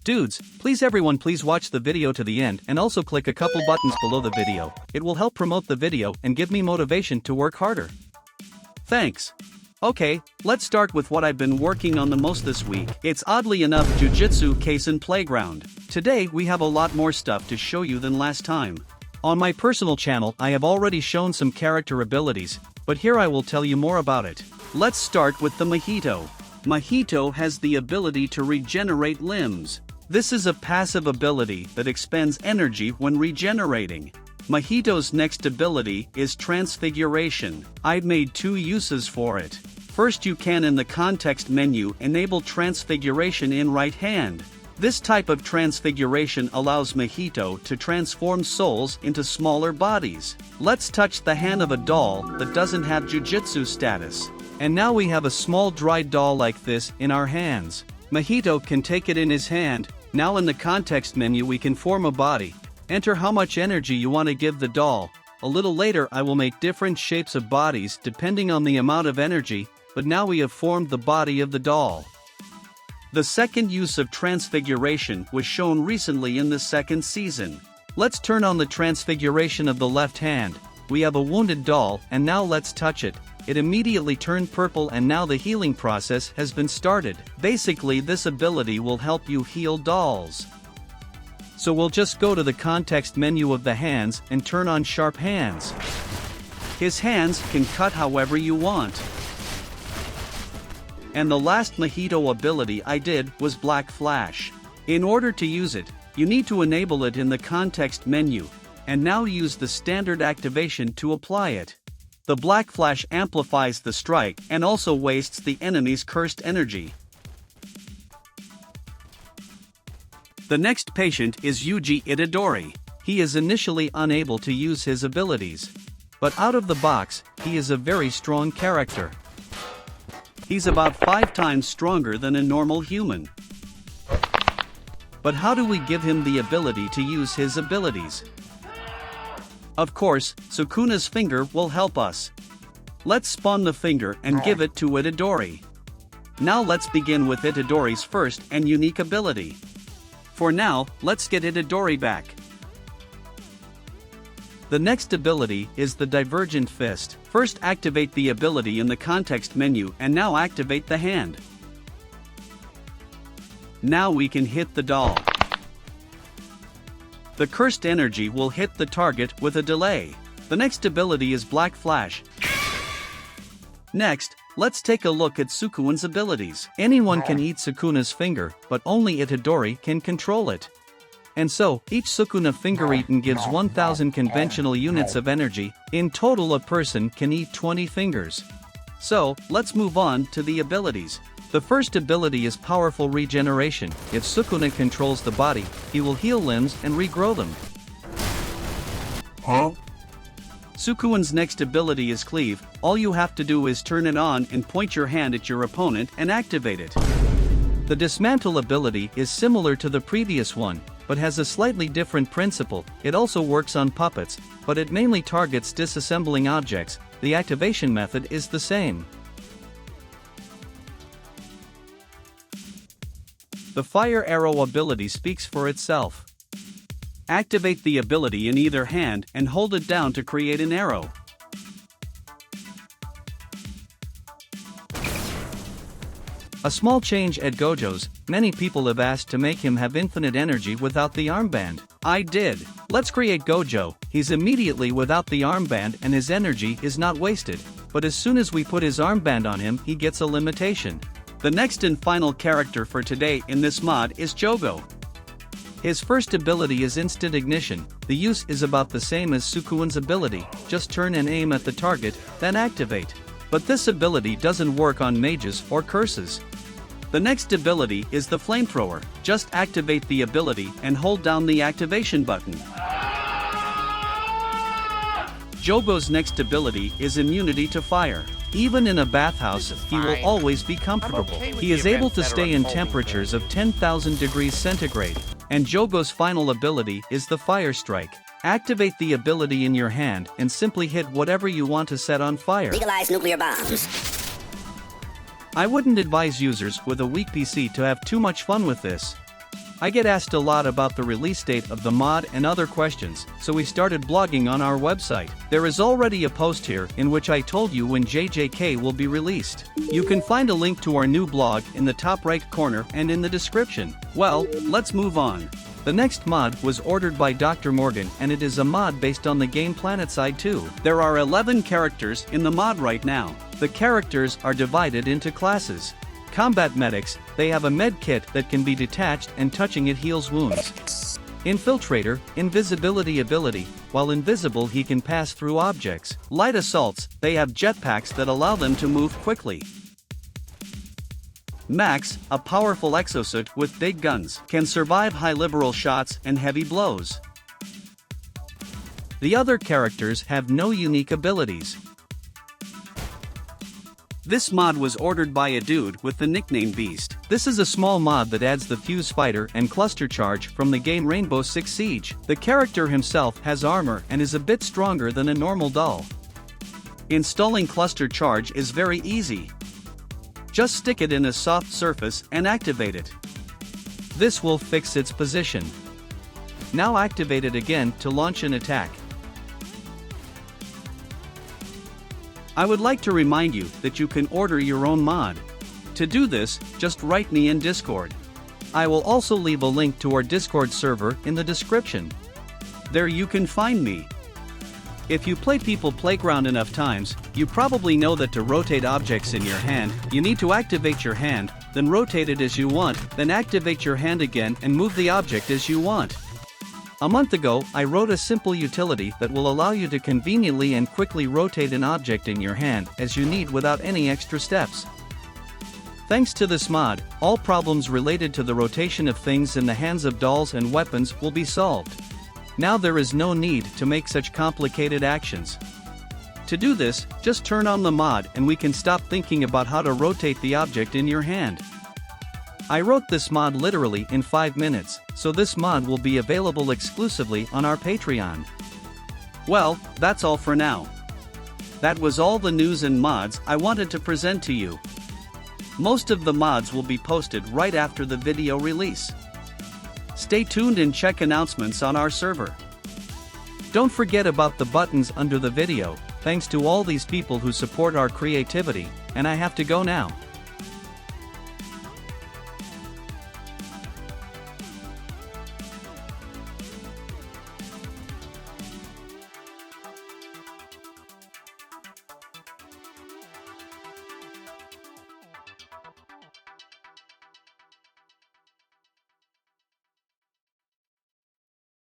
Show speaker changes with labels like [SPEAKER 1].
[SPEAKER 1] Dudes, everyone please watch the video to the end and also click a couple buttons below the video. It will help promote the video and give me motivation to work harder. Thanks. Okay, let's start with what I've been working on the most this week. It's oddly enough Jujutsu Kaisen Playground. Today we have a lot more stuff to show you than last time. On my personal channel I have already shown some character abilities, but here I will tell you more about it. Let's start with the Mojito. Mojito has the ability to regenerate limbs. This is a passive ability that expends energy when regenerating. Mojito's next ability is Transfiguration. I've made two uses for it. First, you can in the context menu enable Transfiguration in right hand. This type of transfiguration allows Mojito to transform souls into smaller bodies. Let's touch the hand of a doll that doesn't have Jujutsu status. And now we have a small dried doll like this in our hands. Mojito can take it in his hand. Now in the context menu we can form a body. Enter how much energy you want to give the doll. A little later I will make different shapes of bodies depending on the amount of energy, but now we have formed the body of the doll. The second use of Transfiguration was shown recently in the second season. Let's turn on the Transfiguration of the left hand. We have a wounded doll and now let's touch it. It immediately turned purple and now the healing process has been started. Basically this ability will help you heal dolls. So we'll just go to the context menu of the hands and turn on sharp hands. His hands can cut however you want. And the last Mojito ability I did was Black Flash. In order to use it, you need to enable it in the context menu, and now use the standard activation to apply it. The Black Flash amplifies the strike and also wastes the enemy's cursed energy. The next patient is Yuji Itadori. He is initially unable to use his abilities. But out of the box, he is a very strong character. He's about 5 times stronger than a normal human. But how do we give him the ability to use his abilities? Of course, Sukuna's finger will help us. Let's spawn the finger and give it to Itadori. Now let's begin with Itadori's first and unique ability. For now, let's get Itadori back. The next ability is the Divergent Fist. First activate the ability in the context menu and now activate the hand. Now we can hit the doll. The cursed energy will hit the target with a delay. The next ability is Black Flash. Next, let's take a look at Sukuna's abilities. Anyone can eat Sukuna's finger, but only Itadori can control it. And so, each Sukuna finger eaten gives 1000 conventional units of energy. In total a person can eat 20 fingers. So, let's move on to the abilities. The first ability is Powerful Regeneration. If Sukuna controls the body, he will heal limbs and regrow them. Sukuna's next ability is Cleave. All you have to do is turn it on and point your hand at your opponent and activate it. The Dismantle ability is similar to the previous one, but has a slightly different principle. It also works on puppets, but it mainly targets disassembling objects. The activation method is the same. The Fire Arrow ability speaks for itself. Activate the ability in either hand and hold it down to create an arrow. A small change at Gojo's. Many people have asked to make him have infinite energy without the armband. I did. Let's create Gojo. He's immediately without the armband and his energy is not wasted. But as soon as we put his armband on him, he gets a limitation. The next and final character for today in this mod is Jobo. His first ability is Instant Ignition. The use is about the same as Sukuna's ability, just turn and aim at the target, then activate. But this ability doesn't work on mages or curses. The next ability is the Flamethrower. Just activate the ability and hold down the activation button. Jobo's next ability is Immunity to Fire. Even in a bathhouse, he will always be comfortable. He is able to stay in temperatures of 10,000 degrees centigrade. And Jobo's final ability is the Fire Strike. Activate the ability in your hand and simply hit whatever you want to set on fire.
[SPEAKER 2] Legalize nuclear bombs.
[SPEAKER 1] I wouldn't advise users with a weak PC to have too much fun with this. I get asked a lot about the release date of the mod and other questions, so we started blogging on our website. There is already a post here in which I told you when JJK will be released. You can find a link to our new blog in the top right corner and in the description. Well, let's move on. The next mod was ordered by Dr. Morgan, and it is a mod based on the game PlanetSide 2. There are 11 characters in the mod right now. The characters are divided into classes. Combat medics, they have a med kit that can be detached and touching it heals wounds. Infiltrator, invisibility ability, while invisible he can pass through objects. Light assaults, they have jetpacks that allow them to move quickly. Max, a powerful exosuit with big guns, can survive high liberal shots and heavy blows. The other characters have no unique abilities. This mod was ordered by a dude with the nickname Beast. This is a small mod that adds the Fuze fighter and cluster charge from the game Rainbow Six Siege. The character himself has armor and is a bit stronger than a normal doll. Installing cluster charge is very easy. Just stick it in a soft surface and activate it. This will fix its position. Now activate it again to launch an attack. I would like to remind you that you can order your own mod. To do this, just write me in Discord. I will also leave a link to our Discord server in the description. There you can find me. If you play People Playground enough times, you probably know that to rotate objects in your hand, you need to activate your hand, then rotate it as you want, then activate your hand again and move the object as you want. A month ago, I wrote a simple utility that will allow you to conveniently and quickly rotate an object in your hand as you need without any extra steps. Thanks to this mod, all problems related to the rotation of things in the hands of dolls and weapons will be solved. Now there is no need to make such complicated actions. To do this, just turn on the mod and we can stop thinking about how to rotate the object in your hand. I wrote this mod literally in 5 minutes, so this mod will be available exclusively on our Patreon. Well, that's all for now. That was all the news and mods I wanted to present to you. Most of the mods will be posted right after the video release. Stay tuned and check announcements on our server. Don't forget about the buttons under the video. Thanks to all these people who support our creativity, and I have to go now.